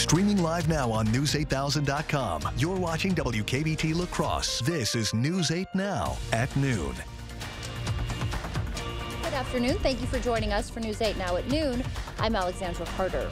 Streaming live now on News8000.com. You're watching WKBT La Crosse. This is News 8 Now at noon. Good afternoon. Thank you for joining us for News 8 Now at noon. I'm Alexandra Carter.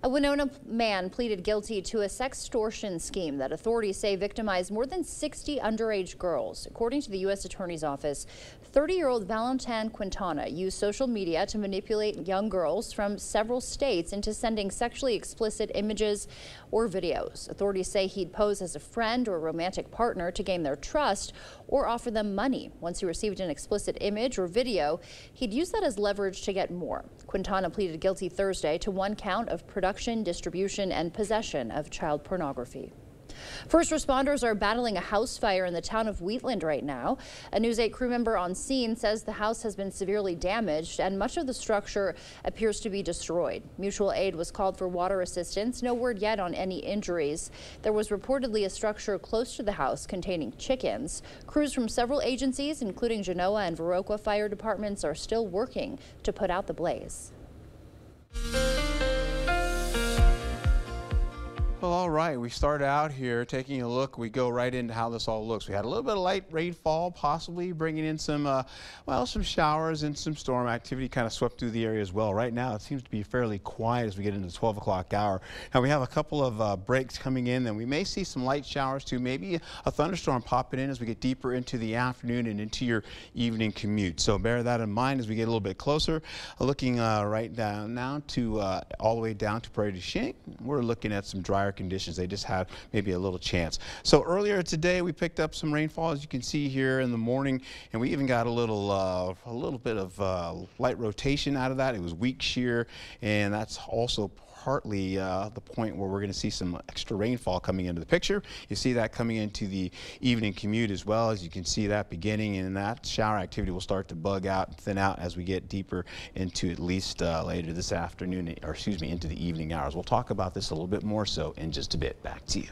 A Winona man pleaded guilty to a sextortion scheme that authorities say victimized more than 60 underage girls. According to the U.S. Attorney's Office, 30-year-old Valentin Quintana used social media to manipulate young girls from several states into sending sexually explicit images or videos. Authorities say he'd pose as a friend or romantic partner to gain their trust or offer them money. Once he received an explicit image or video, he'd use that as leverage to get more. Quintana pleaded guilty Thursday to one count of production, distribution, and possession of child pornography. First responders are battling a house fire in the town of Wheatland right now. A News 8 crew member on scene says the house has been severely damaged and much of the structure appears to be destroyed. Mutual aid was called for water assistance. No word yet on any injuries. There was reportedly a structure close to the house containing chickens. Crews from several agencies, including Genoa and Viroqua fire departments, are still working to put out the blaze. Well, all right, we started out here taking a look. We go right into how this all looks. We had a little bit of light rainfall, possibly bringing in some, some showers and some storm activity kind of swept through the area as well. Right now, it seems to be fairly quiet as we get into the 12 o'clock hour. Now, we have a couple of breaks coming in, and we may see some light showers too, maybe a thunderstorm popping in as we get deeper into the afternoon and into your evening commute. So bear that in mind as we get a little bit closer. Looking right down now to all the way down to Prairie du Chien. We're looking at some drier conditions. They just had maybe a little chance. So earlier today we picked up some rainfall, as you can see here in the morning, and we even got a little bit of light rotation out of that. It was weak shear, and that's also partly the point where we're going to see some extra rainfall coming into the picture. You see that coming into the evening commute as well. As you can see that beginning, and that shower activity will start to bug out and thin out as we get deeper into at least later this afternoon, or excuse me, into the evening hours. We'll talk about this a little bit more so in just a bit. Back to you.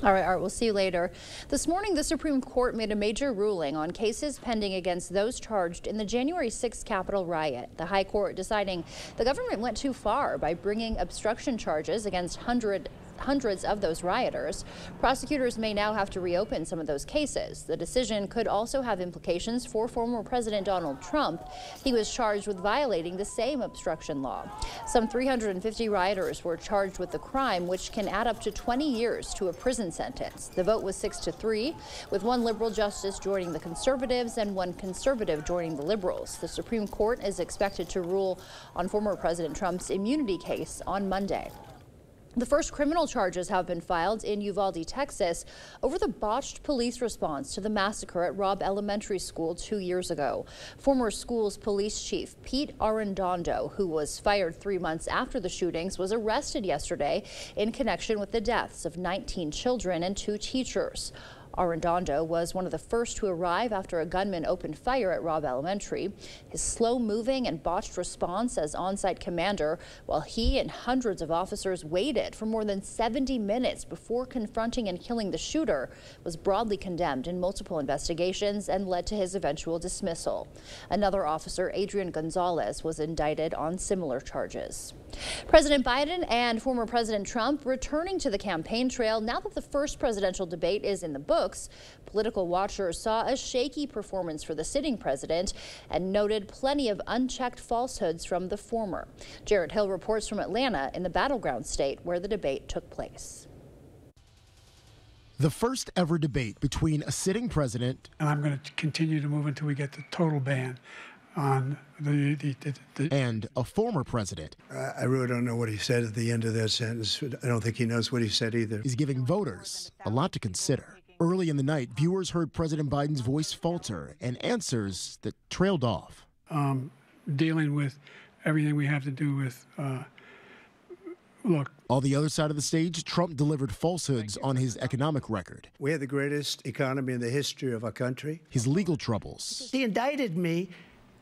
All right, Art, we'll see you later. This morning, the Supreme Court made a major ruling on cases pending against those charged in the January 6th Capitol riot. The High Court deciding the government went too far by bringing obstruction charges against hundreds of those rioters. Prosecutors may now have to reopen some of those cases. The decision could also have implications for former President Donald Trump. He was charged with violating the same obstruction law. Some 350 rioters were charged with the crime, which can add up to 20 years to a prison sentence. The vote was 6-3, with one liberal justice joining the conservatives and one conservative joining the liberals. The Supreme Court is expected to rule on former President Trump's immunity case on Monday. The first criminal charges have been filed in Uvalde, Texas, over the botched police response to the massacre at Robb Elementary School 2 years ago. Former school's police chief Pete Arredondo, who was fired 3 months after the shootings, was arrested yesterday in connection with the deaths of 19 children and 2 teachers. Arredondo was one of the first to arrive after a gunman opened fire at Robb Elementary. His slow-moving and botched response as on-site commander, while he and hundreds of officers waited for more than 70 minutes before confronting and killing the shooter, was broadly condemned in multiple investigations and led to his eventual dismissal. Another officer, Adrian Gonzalez, was indicted on similar charges. President Biden and former President Trump returning to the campaign trail now that the first presidential debate is in the books. Political watchers saw a shaky performance for the sitting president and noted plenty of unchecked falsehoods from the former. Jared Hill reports from Atlanta, in the battleground state where the debate took place. The first ever debate between a sitting president and I'm going to continue to move until we get the total ban on and a former president. I really don't know what he said at the end of that sentence. I don't think he knows what he said either. Is giving voters a lot to consider. Early in the night, viewers heard President Biden's voice falter and answers that trailed off. Dealing with everything we have to do with, look. On the other side of the stage, Trump delivered falsehoods on his economic record. We have the greatest economy in the history of our country. His legal troubles. He indicted me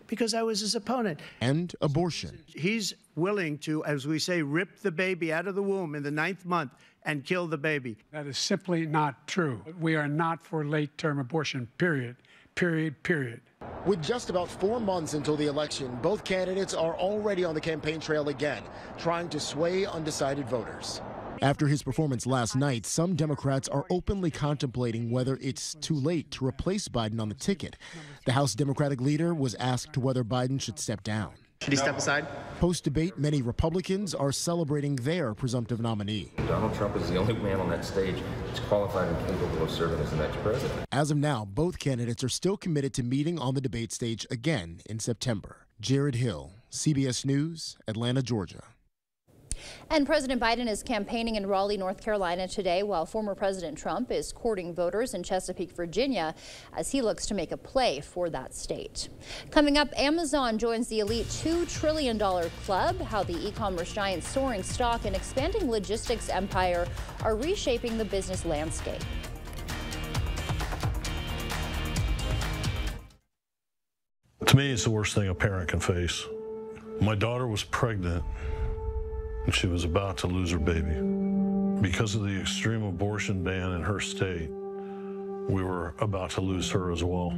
because I was his opponent. And abortion. He's willing to, as we say, rip the baby out of the womb in the 9th month and kill the baby. That is simply not true. We are not for late-term abortion, period. Period. With just about 4 months until the election, both candidates are already on the campaign trail again, trying to sway undecided voters. After his performance last night, some Democrats are openly contemplating whether it's too late to replace Biden on the ticket. The House Democratic leader was asked whether Biden should step down. Should he step aside? Post-debate, many Republicans are celebrating their presumptive nominee. Donald Trump is the only man on that stage that's qualified and capable of serving as the next president. As of now, both candidates are still committed to meeting on the debate stage again in September. Jared Hill, CBS News, Atlanta, Georgia. And President Biden is campaigning in Raleigh, North Carolina today, while former President Trump is courting voters in Chesapeake, Virginia, as he looks to make a play for that state. Coming up, Amazon joins the elite $2 trillion club, how the e-commerce giant's soaring stock and expanding logistics empire are reshaping the business landscape. To me, it's the worst thing a parent can face. My daughter was pregnant, and she was about to lose her baby. Because of the extreme abortion ban in her state, we were about to lose her as well.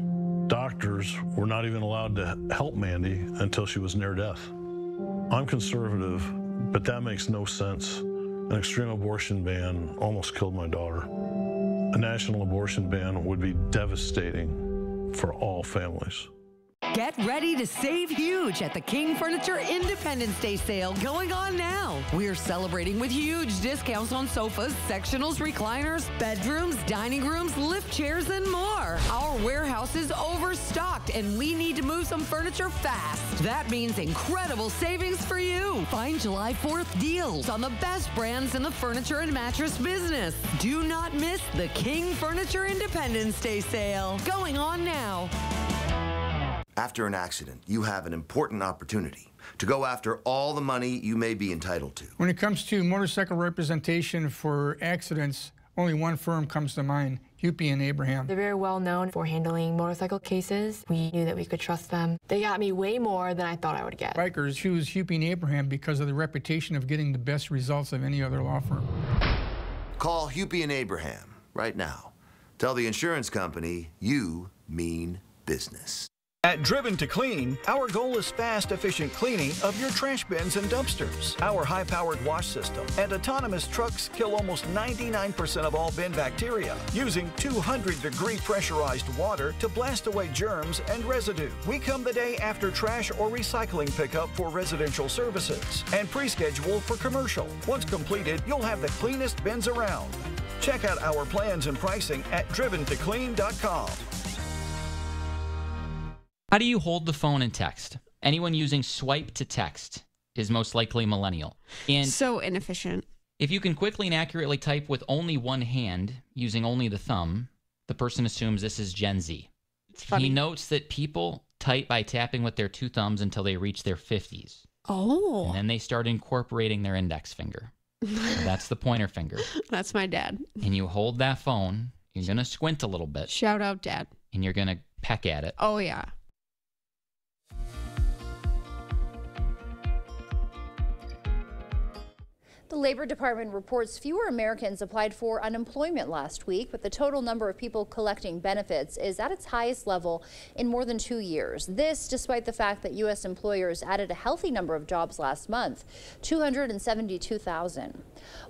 Doctors were not even allowed to help Mandy until she was near death. I'm conservative, but that makes no sense. An extreme abortion ban almost killed my daughter. A national abortion ban would be devastating for all families. Get ready to save huge at the King Furniture Independence Day sale going on now. We're celebrating with huge discounts on sofas, sectionals, recliners, bedrooms, dining rooms, lift chairs, and more. Our warehouse is overstocked and we need to move some furniture fast. That means incredible savings for you. Find July 4th deals on the best brands in the furniture and mattress business. Do not miss the King Furniture Independence Day sale going on now. After an accident, you have an important opportunity to go after all the money you may be entitled to. When it comes to motorcycle representation for accidents, only one firm comes to mind, Hupy and Abraham. They're very well known for handling motorcycle cases. We knew that we could trust them. They got me way more than I thought I would get. Bikers choose Hupy and Abraham because of the reputation of getting the best results of any other law firm. Call Hupy and Abraham right now. Tell the insurance company you mean business. At Driven to Clean, our goal is fast, efficient cleaning of your trash bins and dumpsters. Our high-powered wash system and autonomous trucks kill almost 99% of all bin bacteria, using 200-degree pressurized water to blast away germs and residue. We come the day after trash or recycling pickup for residential services and pre-schedule for commercial. Once completed, you'll have the cleanest bins around. Check out our plans and pricing at driventoclean.com. How do you hold the phone and text? Anyone using swipe to text is most likely millennial. And so inefficient. If you can quickly and accurately type with only one hand, using only the thumb, the person assumes this is Gen Z. It's funny. He notes that people type by tapping with their two thumbs until they reach their 50s. Oh. And then they start incorporating their index finger. That's the pointer finger. That's my dad. And you hold that phone, you're going to squint a little bit. Shout out, Dad. And you're going to peck at it. Oh, yeah. The Labor Department reports fewer Americans applied for unemployment last week, but the total number of people collecting benefits is at its highest level in more than 2 years. This despite the fact that U.S. employers added a healthy number of jobs last month, 272,000.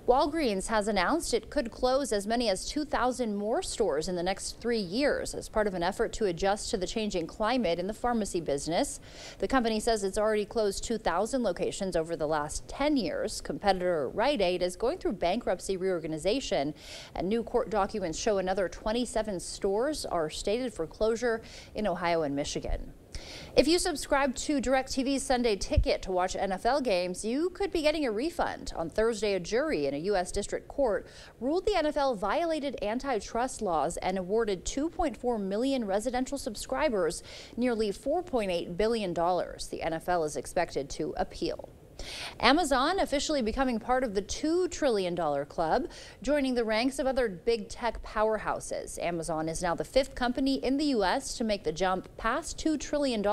Walgreens has announced it could close as many as 2,000 more stores in the next 3 years as part of an effort to adjust to the changing climate in the pharmacy business. The company says it's already closed 2,000 locations over the last 10 years. Competitor Rite Aid is going through bankruptcy reorganization, and new court documents show another 27 stores are slated for closure in Ohio and Michigan. If you subscribe to DirecTV's Sunday Ticket to watch NFL games, you could be getting a refund. On Thursday, a jury in a U.S. district court ruled the NFL violated antitrust laws and awarded 2.4 million residential subscribers nearly $4.8 billion. The NFL is expected to appeal. Amazon officially becoming part of the $2 trillion club, joining the ranks of other big tech powerhouses. Amazon is now the 5th company in the U.S. to make the jump past $2 trillion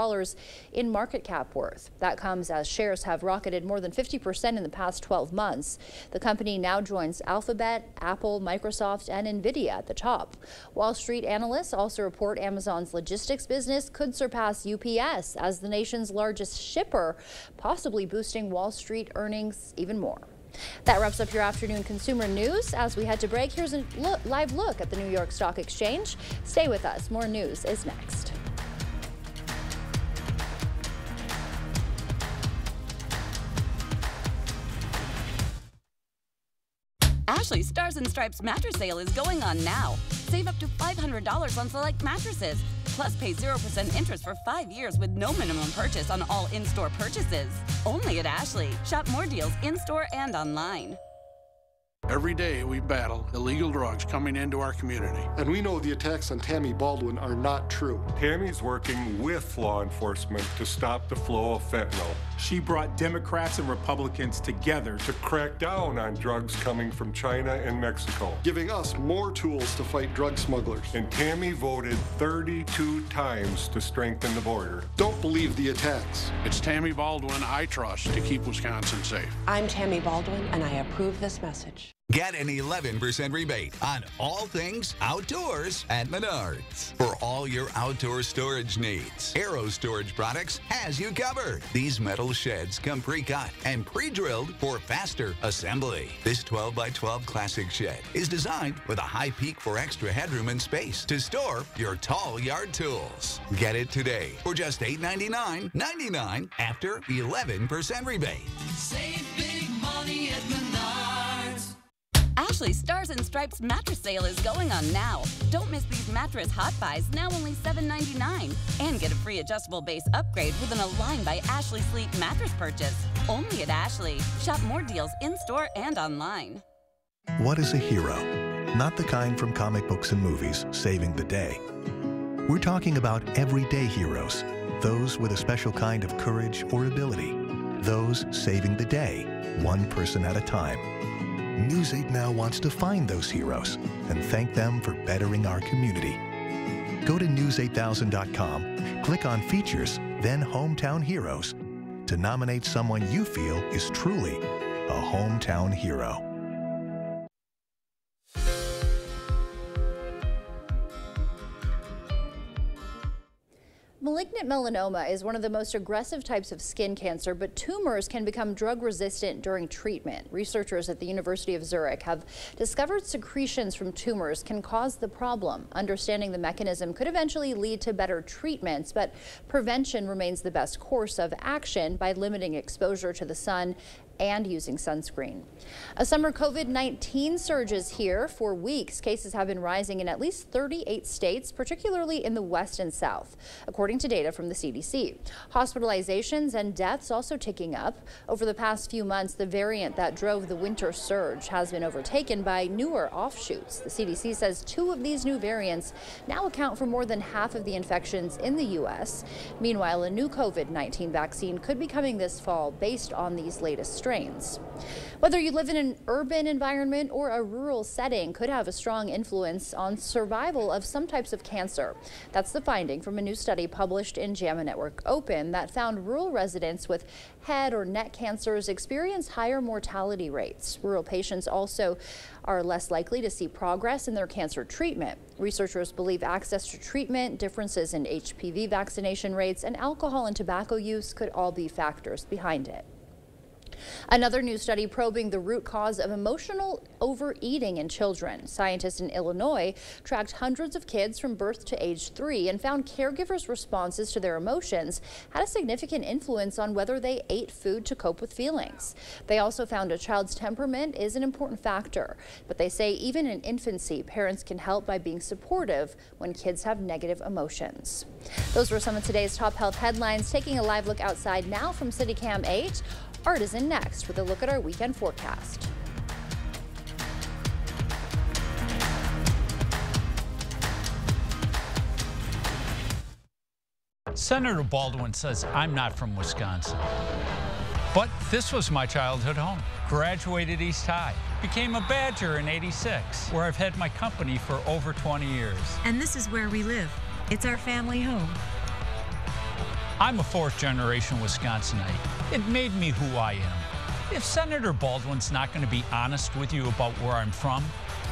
in market cap worth. That comes as shares have rocketed more than 50% in the past 12 months. The company now joins Alphabet, Apple, Microsoft, and Nvidia at the top. Wall Street analysts also report Amazon's logistics business could surpass UPS as the nation's largest shipper, possibly boosting Wall Street earnings even more. That wraps up your afternoon consumer news. As we head to break, here's a live look at the New York Stock Exchange. Stay with us. More news is next. Ashley Stars and Stripes mattress sale is going on now. Save up to $500 on select mattresses. Plus pay 0% interest for 5 years with no minimum purchase on all in-store purchases. Only at Ashley. Shop more deals in-store and online. Every day we battle illegal drugs coming into our community. And we know the attacks on Tammy Baldwin are not true. Tammy's working with law enforcement to stop the flow of fentanyl. She brought Democrats and Republicans together to crack down on drugs coming from China and Mexico, giving us more tools to fight drug smugglers. And Tammy voted 32 times to strengthen the border. Don't believe the attacks. It's Tammy Baldwin I trust to keep Wisconsin safe. I'm Tammy Baldwin, and I approve this message. Get an 11% rebate on all things outdoors at Menards. For all your outdoor storage needs, Aero Storage Products has you covered. These metal sheds come pre-cut and pre-drilled for faster assembly. This 12 by 12 classic shed is designed with a high peak for extra headroom and space to store your tall yard tools. Get it today for just $899.99 after 11% rebate. Save big money at Menards. Ashley Stars and Stripes mattress sale is going on now. Don't miss these mattress hot buys, now only $7.99. And get a free adjustable base upgrade with an Align by Ashley Sleep mattress purchase. Only at Ashley. Shop more deals in-store and online. What is a hero? Not the kind from comic books and movies, saving the day. We're talking about everyday heroes. Those with a special kind of courage or ability. Those saving the day, one person at a time. News 8 Now wants to find those heroes and thank them for bettering our community. Go to news8000.com, click on Features, then Hometown Heroes to nominate someone you feel is truly a hometown hero. Malignant melanoma is one of the most aggressive types of skin cancer, but tumors can become drug resistant during treatment. Researchers at the University of Zurich have discovered secretions from tumors can cause the problem. Understanding the mechanism could eventually lead to better treatments, but prevention remains the best course of action by limiting exposure to the sun and using sunscreen. A summer COVID-19 surge is here. For weeks, cases have been rising in at least 38 states, particularly in the West and South, according to data from the CDC. Hospitalizations and deaths also ticking up. Over the past few months, the variant that drove the winter surge has been overtaken by newer offshoots. The CDC says 2 of these new variants now account for more than half of the infections in the U.S. Meanwhile, a new COVID-19 vaccine could be coming this fall based on these latest strains. Whether you live in an urban environment or a rural setting could have a strong influence on survival of some types of cancer. That's the finding from a new study published in JAMA Network Open that found rural residents with head or neck cancers experience higher mortality rates. Rural patients also are less likely to see progress in their cancer treatment. Researchers believe access to treatment, differences in HPV vaccination rates, and alcohol and tobacco use could all be factors behind it. Another new study probing the root cause of emotional overeating in children. Scientists in Illinois tracked hundreds of kids from birth to age 3 and found caregivers' responses to their emotions had a significant influence on whether they ate food to cope with feelings. They also found a child's temperament is an important factor, but they say even in infancy, parents can help by being supportive when kids have negative emotions. Those were some of today's top health headlines. Taking a live look outside now from CityCam 8. Art is in next with a look at our weekend forecast. Senator Baldwin says I'm not from Wisconsin. But this was my childhood home. Graduated East High. Became a Badger in '86, where I've had my company for over 20 years. And this is where we live. It's our family home. I'm a 4th-generation Wisconsinite. It made me who I am. If Senator Baldwin's not going to be honest with you about where I'm from,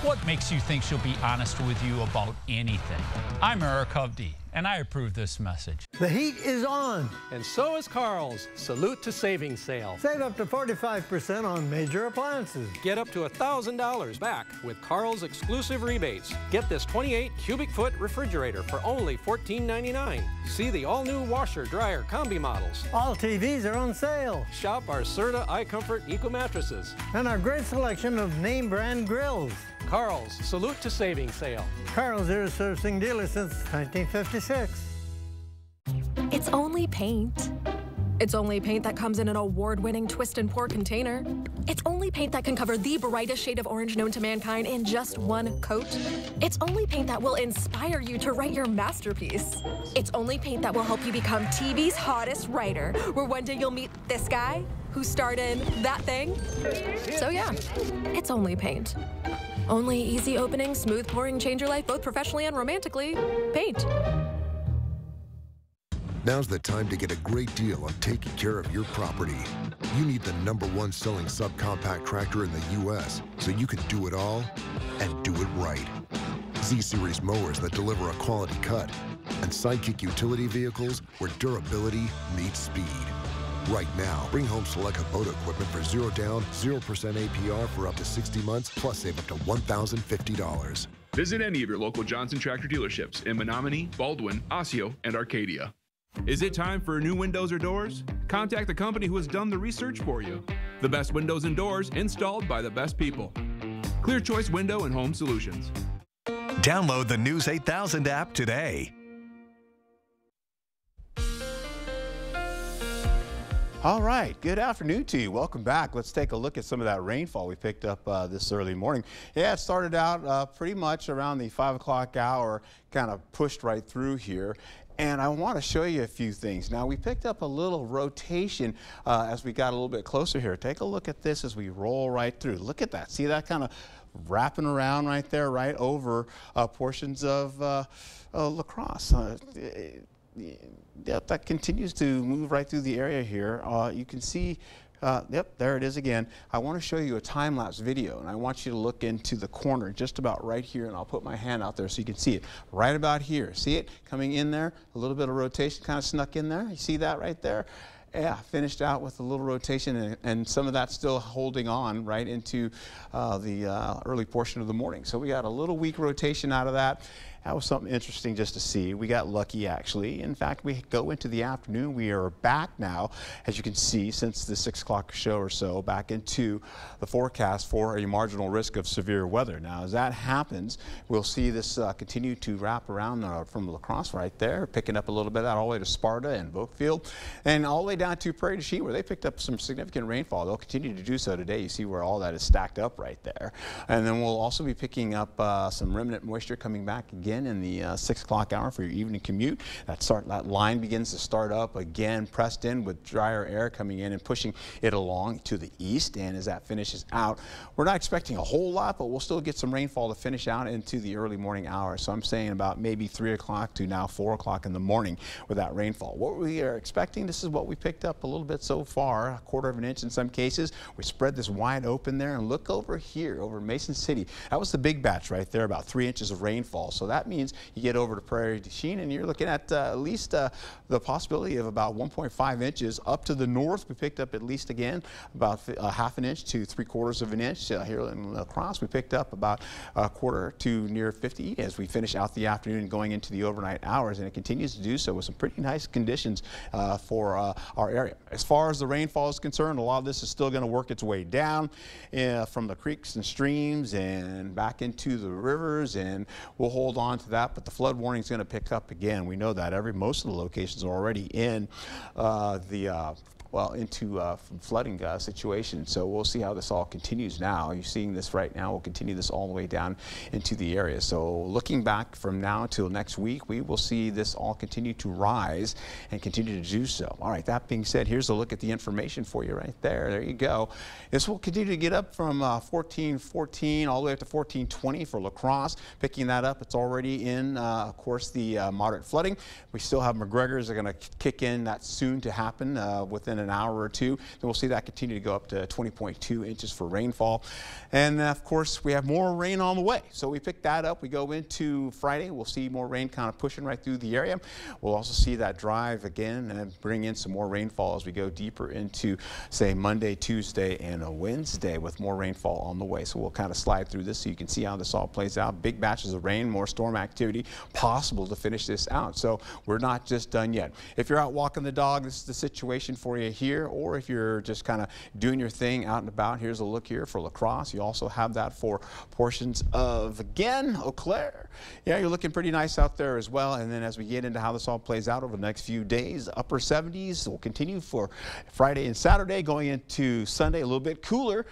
what makes you think she'll be honest with you about anything? I'm Eric Hovde, and I approve this message. The heat is on. And so is Carl's Salute to Savings sale. Save up to 45% on major appliances. Get up to $1,000 back with Carl's exclusive rebates. Get this 28 cubic foot refrigerator for only $14.99. See the all-new washer, dryer, combi models. All TVs are on sale. Shop our Serta iComfort Eco mattresses. And our great selection of name brand grills. Carl's Salute to Savings sale. Carl's is a servicing dealer since 1956. It's only paint. It's only paint that comes in an award-winning twist and pour container. It's only paint that can cover the brightest shade of orange known to mankind in just one coat. It's only paint that will inspire you to write your masterpiece. It's only paint that will help you become TV's hottest writer, where one day you'll meet this guy who starred in that thing. So yeah, it's only paint. Only easy opening, smooth pouring, change your life both professionally and romantically. Paint. Now's the time to get a great deal on taking care of your property. You need the #1 selling subcompact tractor in the U.S. so you can do it all and do it right. Z-Series mowers that deliver a quality cut and Sidekick utility vehicles where durability meets speed. Right now, bring home select Kubota equipment for 0 down, 0% APR for up to 60 months, plus save up to $1,050. Visit any of your local Johnson Tractor dealerships in Menominee, Baldwin, Osseo, and Arcadia. Is it time for new windows or doors? Contact the company who has done the research for you. The best windows and doors installed by the best people. Clear Choice Window and Home Solutions. Download the News 8000 app today. All right, good afternoon to you. Welcome back. Let's take a look at some of that rainfall we picked up this early morning. Yeah, it started out pretty much around the 5 o'clock hour, kind of pushed right through here. And I want to show you a few things. Now, we picked up a little rotation as we got a little bit closer here. Take a look at this as we roll right through. Look at that. See that kind of wrapping around right there, right over portions of La Crosse. Yep, that continues to move right through the area here. You can see, yep, there it is again. I want to show you a time-lapse video, and I want you to look into the corner just about right here, and I'll put my hand out there so you can see it. Right about here. See it coming in there? A little bit of rotation kind of snuck in there. You see that right there? Yeah, finished out with a little rotation, and some of that still holding on right into the early portion of the morning. So we got a little weak rotation out of that. That was something interesting just to see. We got lucky, actually. In fact, we go into the afternoon. We are back now, as you can see, since the 6 o'clock show or so, back into the forecast for a marginal risk of severe weather. Now, as that happens, we'll see this continue to wrap around from La Crosse right there, picking up a little bit out all the way to Sparta and Oakfield, and all the way down to Prairie du Chien, where they picked up some significant rainfall. They'll continue to do so today. You see where all that is stacked up right there. And then we'll also be picking up some remnant moisture coming back again in the 6 o'clock hour for your evening commute. That line begins to start up again, pressed in with drier air coming in and pushing it along to the east. And as that finishes out, we're not expecting a whole lot, but we'll still get some rainfall to finish out into the early morning hours. So I'm saying about maybe 3 o'clock to now 4 o'clock in the morning with that rainfall. What we are expecting, this is what we picked up a little bit so far, 1/4 of an inch in some cases. We spread this wide open there, and look over here, over Mason City. That was the big batch right there, about 3 inches of rainfall. So that means you get over to Prairie du Chien, and you're looking at least the possibility of about 1.5 inches. Up to the north, we picked up at least, again, about 1/2 inch to 3/4 of an inch. Here in La Crosse, we picked up about 1/4 to near 50 as we finish out the afternoon and going into the overnight hours, and it continues to do so with some pretty nice conditions for our area. As far as the rainfall is concerned, a lot of this is still going to work its way down from the creeks and streams and back into the rivers, and we'll hold on to that. But the flood warning is going to pick up again. We know that most of the locations are already in into flooding situation. So we'll see how this all continues now. You're seeing this right now. We'll continue this all the way down into the area. So looking back from now till next week, we will see this all continue to rise and continue to do so. All right, that being said, here's a look at the information for you right there. There you go. This will continue to get up from 1414 all the way up to 1420 for La Crosse. Picking that up, it's already in, of course, the moderate flooding. We still have McGregor's are going to kick in that soon to happen within an hour or two. Then we'll see that continue to go up to 20.2 inches for rainfall. And of course, we have more rain on the way. So we pick that up. We go into Friday. We'll see more rain kind of pushing right through the area. We'll also see that drive again and bring in some more rainfall as we go deeper into, say, Monday, Tuesday, and a Wednesday with more rainfall on the way. So we'll kind of slide through this so you can see how this all plays out. Big batches of rain, more storm activity possible to finish this out. So we're not just done yet. If you're out walking the dog, this is the situation for you here. Or if you're just kind of doing your thing out and about, here's a look here for La Crosse. You also have that for portions of, again, Eau Claire. Yeah, you're looking pretty nice out there as well. And then as we get into how this all plays out over the next few days, upper 70s will continue for Friday and Saturday, going into Sunday a little bit cooler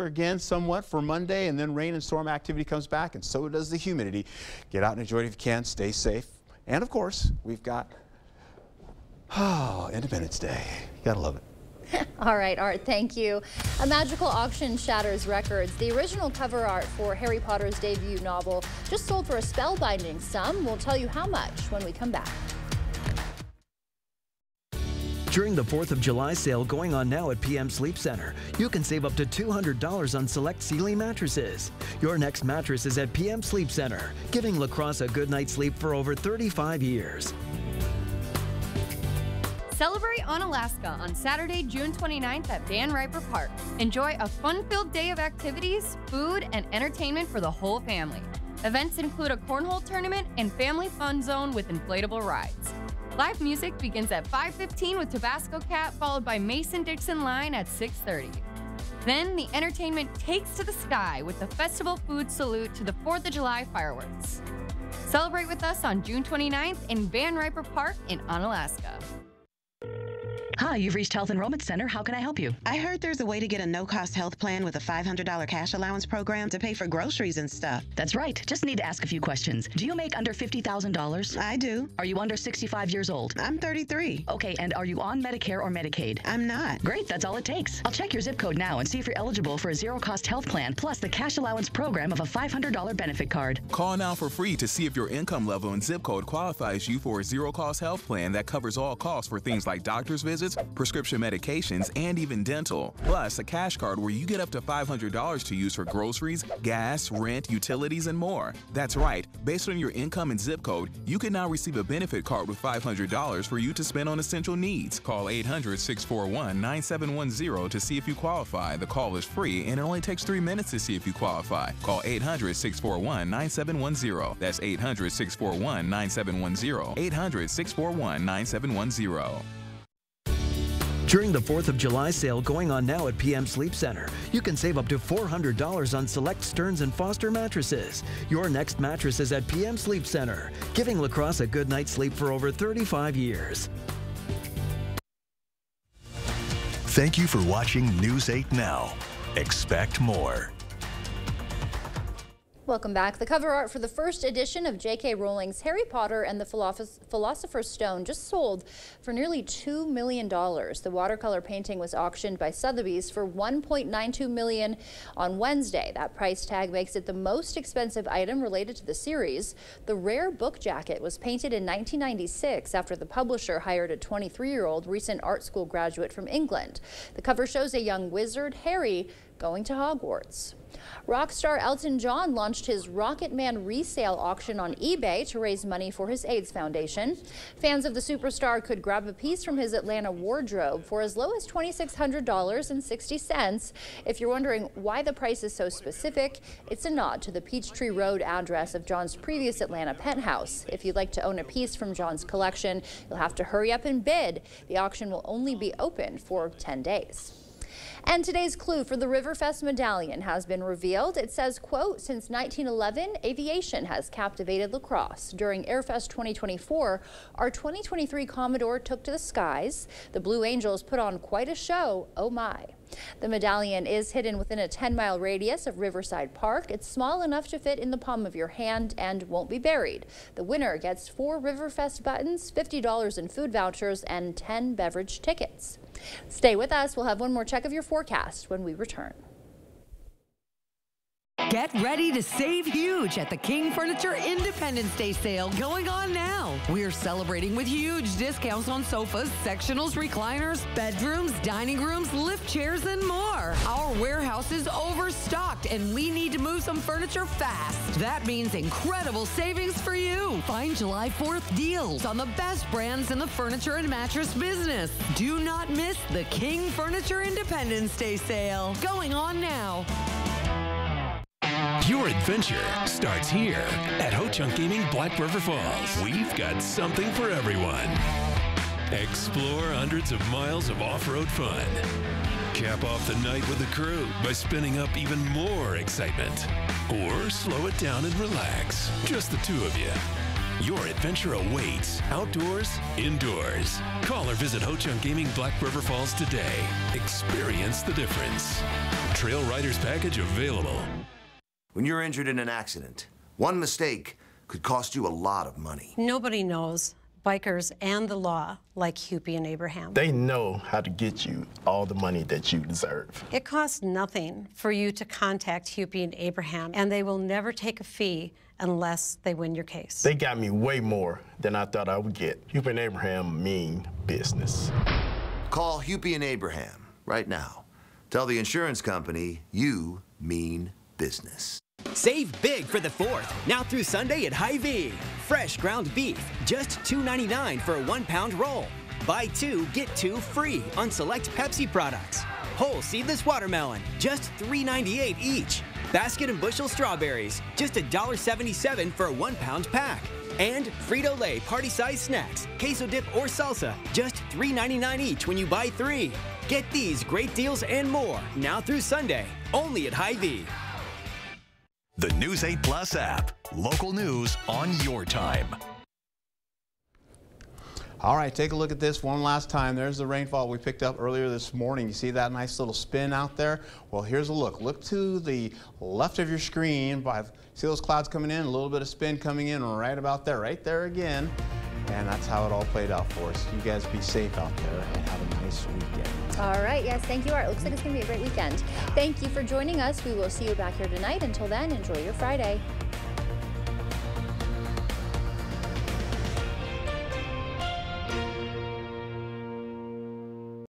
again somewhat for Monday, and then rain and storm activity comes back, and so does the humidity. Get out and enjoy it if you can. Stay safe. And of course, we've got Independence Day. You gotta love it. All right, Art, thank you. A magical auction shatters records. The original cover art for Harry Potter's debut novel just sold for a spellbinding sum. We'll tell you how much when we come back. During the 4th of July sale going on now at PM Sleep Center, you can save up to $200 on select Sealy mattresses. Your next mattress is at PM Sleep Center, giving La Crosse a good night's sleep for over 35 years. Celebrate Onalaska on Saturday, June 29th at Van Riper Park. Enjoy a fun-filled day of activities, food, and entertainment for the whole family. Events include a cornhole tournament and family fun zone with inflatable rides. Live music begins at 5:15 with Tabasco Cat, followed by Mason-Dixon Line at 6:30. Then the entertainment takes to the sky with the festival food salute to the 4th of July fireworks. Celebrate with us on June 29th in Van Riper Park in Onalaska. Hi, you've reached Health Enrollment Center. How can I help you? I heard there's a way to get a no-cost health plan with a $500 cash allowance program to pay for groceries and stuff. That's right. Just need to ask a few questions. Do you make under $50,000? I do. Are you under 65 years old? I'm 33. Okay, and are you on Medicare or Medicaid? I'm not. Great, that's all it takes. I'll check your zip code now and see if you're eligible for a zero-cost health plan plus the cash allowance program of a $500 benefit card. Call now for free to see if your income level and zip code qualifies you for a zero-cost health plan that covers all costs for things like doctor's visits, prescription medications, and even dental. Plus, a cash card where you get up to $500 to use for groceries, gas, rent, utilities, and more. That's right. Based on your income and zip code, you can now receive a benefit card with $500 for you to spend on essential needs. Call 800-641-9710 to see if you qualify. The call is free, and it only takes 3 minutes to see if you qualify. Call 800-641-9710. That's 800-641-9710. 800-641-9710. During the 4th of July sale going on now at PM Sleep Center, you can save up to $400 on select Stearns & Foster mattresses. Your next mattress is at PM Sleep Center, giving La Crosse a good night's sleep for over 35 years. Thank you for watching News 8 Now. Expect more. Welcome back. The cover art for the first edition of J.K. Rowling's Harry Potter and the Philosopher's Stone just sold for nearly $2 million. The watercolor painting was auctioned by Sotheby's for $1.92 million on Wednesday. That price tag makes it the most expensive item related to the series. The rare book jacket was painted in 1996 after the publisher hired a 23-year-old recent art school graduate from England. The cover shows a young wizard, Harry, going to Hogwarts. Rock star Elton John launched his Rocket Man resale auction on eBay to raise money for his AIDS Foundation. Fans of the superstar could grab a piece from his Atlanta wardrobe for as low as $2,600.60. If you're wondering why the price is so specific, it's a nod to the Peachtree Road address of John's previous Atlanta penthouse. If you'd like to own a piece from John's collection, you'll have to hurry up and bid. The auction will only be open for 10 days. And today's clue for the Riverfest medallion has been revealed. It says, quote, since 1911, aviation has captivated La Crosse. During Airfest 2024, our 2023 Commodore took to the skies. The Blue Angels put on quite a show. Oh my. The medallion is hidden within a 10-mile radius of Riverside Park. It's small enough to fit in the palm of your hand and won't be buried. The winner gets 4 Riverfest buttons, $50 in food vouchers, and 10 beverage tickets. Stay with us. We'll have one more check of your forecast when we return. Get ready to save huge at the King Furniture Independence Day sale going on now. We're celebrating with huge discounts on sofas, sectionals, recliners, bedrooms, dining rooms, lift chairs, and more. Our warehouse is overstocked and we need to move some furniture fast. That means incredible savings for you. Find July 4th deals on the best brands in the furniture and mattress business. Do not miss the King Furniture Independence Day sale going on now. Your adventure starts here at Ho-Chunk Gaming Black River Falls. We've got something for everyone. Explore hundreds of miles of off-road fun. Cap off the night with the crew by spinning up even more excitement. Or slow it down and relax. Just the two of you. Your adventure awaits, outdoors, indoors. Call or visit Ho-Chunk Gaming Black River Falls today. Experience the difference. Trail Riders Package available. When you're injured in an accident, one mistake could cost you a lot of money. Nobody knows bikers and the law like Hupy and Abraham. They know how to get you all the money that you deserve. It costs nothing for you to contact Hupy and Abraham, and they will never take a fee unless they win your case. They got me way more than I thought I would get. Hupy and Abraham mean business. Call Hupy and Abraham right now. Tell the insurance company you mean business. Save big for the 4th, now through Sunday at Hy-Vee. Fresh ground beef, just $2.99 for a 1-pound roll. Buy 2, get 2 free on select Pepsi products. Whole seedless watermelon, just $3.98 each. Basket and bushel strawberries, just $1.77 for a 1-pound pack. And Frito-Lay party-size snacks, queso dip or salsa, just $3.99 each when you buy 3. Get these great deals and more, now through Sunday, only at Hy-Vee. The News 8 Plus app. Local news on your time. All right, take a look at this one last time. There's the rainfall we picked up earlier this morning. You see that nice little spin out there? Well, here's a look. Look to the left of your screen. See those clouds coming in? A little bit of spin coming in right about there, right there again. And that's how it all played out for us. You guys be safe out there and have a nice weekend. All right, yes, thank you, Art. Looks like it's going to be a great weekend. Thank you for joining us. We will see you back here tonight. Until then, enjoy your Friday.